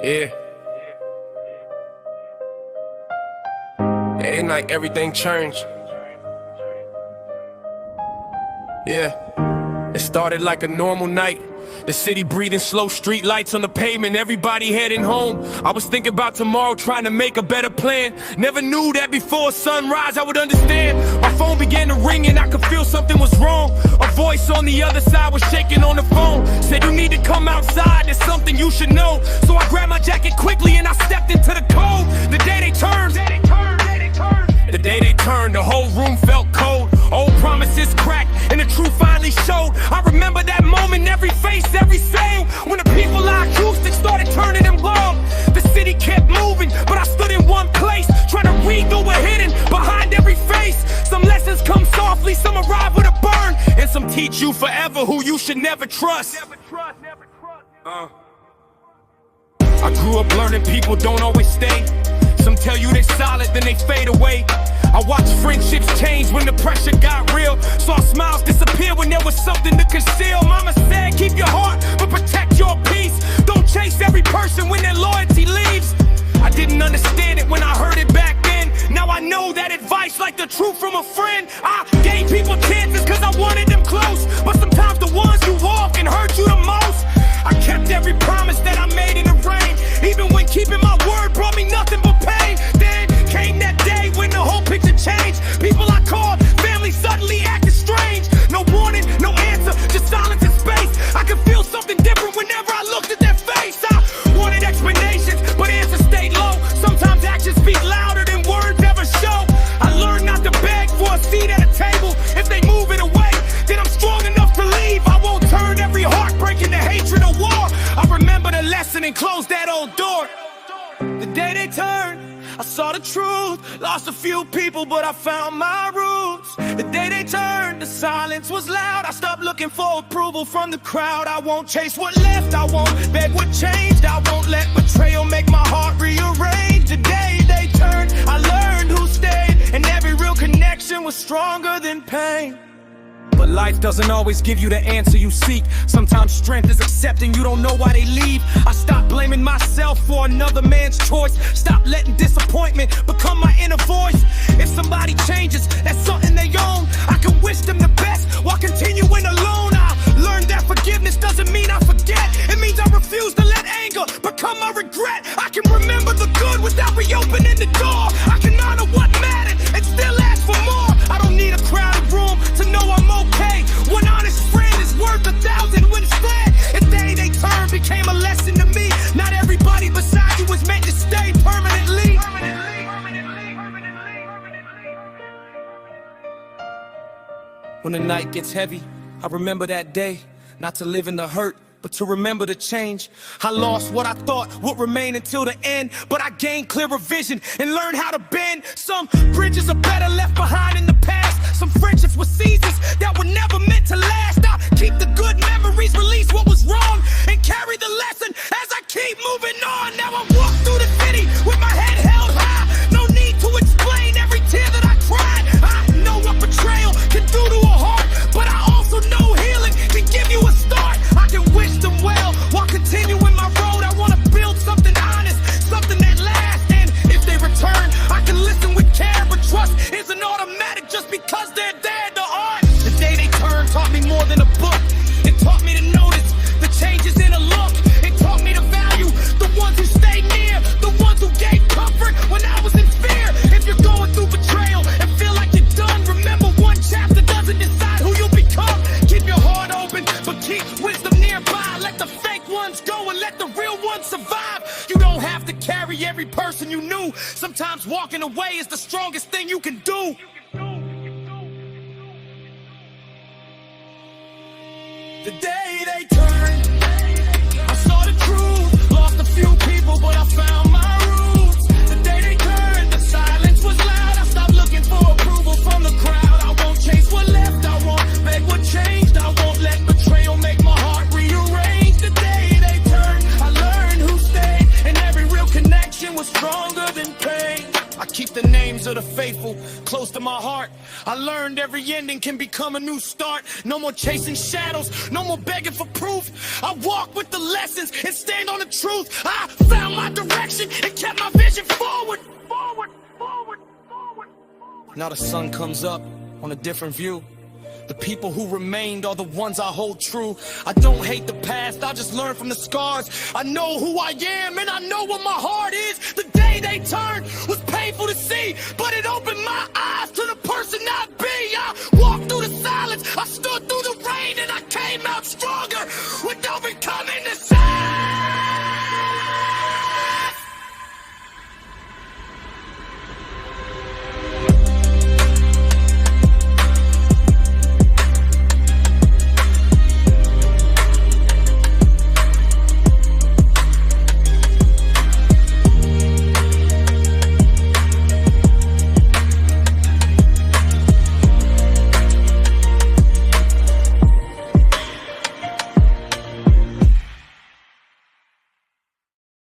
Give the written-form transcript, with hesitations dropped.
Yeah. Ain't like everything changed. Yeah. It started like a normal night. The city breathing slow, street lights on the pavement, everybody heading home. I was thinking about tomorrow, trying to make a better plan. Never knew that before sunrise I would understand. My phone began to ring and I could feel something was wrong. A voice on the other side was shaking on the phone. Said you need to come outside, there's something you should know. So I grabbed my jacket quickly and I stepped into the cold. The day they turned, the day they turned, the whole room felt cold. Old promises cracked and the truth finally showed. I remember that moment, every face, every sound, when the people I acoustic started turning them blue. The city kept moving, but I stood in one place, trying to read through a hidden behind every face. Some lessons come softly, some arrive with a burn, and some teach you forever who you should never trust. I grew up learning people don't always stay. Some tell you they're solid, then they fade away. I watched friendships change when the pressure got real. Saw smiles disappear when there was something to conceal. Mama said, keep your heart, but protect your peace. Don't chase every person when their loyalty leaves. I didn't understand it when I heard it back then. Now I know that advice like the truth from a friend. I gave people chances cause I wanted them close, but sometimes the ones you walk can hurt you the most. I kept every promise that I made in the rain, even when keeping my word brought me nothing but pain. Then came that day when the whole picture changed. People I called family suddenly acted strange. No warning, no answer, just silence and space. I could feel something different whenever I looked at their face. I wanted explanations, but answers stayed low. Sometimes actions speak louder than words ever show. I learned not to beg for a seat at a table. If they move it away, then I'm strong enough to leave. I won't turn every heartbreak into hatred or war. I remember the lesson and close that old door. The day they turned, I saw the truth. Lost a few people, but I found my roots. The day they turned, the silence was loud. I stopped looking for approval from the crowd. I won't chase what left, I won't beg what changed. I won't let betrayal make my heart rearrange. The day they turned, I learned who stayed, and every real connection was stronger than pain. But life doesn't always give you the answer you seek. Sometimes strength is accepting you don't know why they leave. I stopped blaming myself for another man's choice. Stop letting disappointment become my inner voice. If somebody changes, that's something they own. I can wish them the best while continuing alone. I learned that forgiveness doesn't mean I forget. It means I refuse to let anger become my regret. I can remember the good without reopening the door. I can honor what mattered and still ask for more. I don't need a crowded room to know I'm okay. One honest friend is worth 1,000 when it's fed. The day they turned became a lesson to me. Not everybody beside you was meant to stay permanently. When the night gets heavy, I remember that day. Not to live in the hurt, but to remember the change. I lost what I thought would remain until the end, but I gained clearer vision and learned how to bend. Some bridges are better left behind in the past. Some friendships were seasons that were never meant to last. I keep the good memories, release what was wrong, and carry the lesson as I keep moving on. Now I walk through the city with my head held high. No need to explain every tear that I cried. I know what betrayal can do to a heart, but I also know healing can give you a start. I can wish them well while continuing my road. I want to build something honest, something that lasts. And if they return, I can listen with care. But trust isn't automatic just because they're there. The art, the day they turned taught me more than a book. It taught me to notice the changes in a look. It taught me to value the ones who stayed near, the ones who gave comfort when I was in fear. If you're going through betrayal and feel like you're done, remember one chapter doesn't decide who you'll become. Keep your heart open, but keep wisdom nearby. Let the fake ones go and let the real ones survive. You don't have to carry every person you knew. Sometimes walking away is the strongest thing you can do. The day they turned, I saw the truth. Lost a few people, but I found my roots. The day they turned, the silence was loud. I stopped looking for approval from the crowd. I won't chase what left, I won't beg what changed. I won't let betrayal make my heart rearrange. The day they turned, I learned who stayed, and every real connection was stronger than pain. I keep the names of the faithful close to my heart. I learned every ending can become a new start. No more chasing shadows, no more begging for proof. I walk with the lessons and stand on the truth. I found my Now the sun comes up on a different view. The people who remained are the ones I hold true. I don't hate the past, I just learn from the scars. I know who I am and I know what my heart is. The day they turned was painful to see, but it opened my eyes to the person I be. I walked through the silence, I stood through the rain, and I came out stronger with overcoming the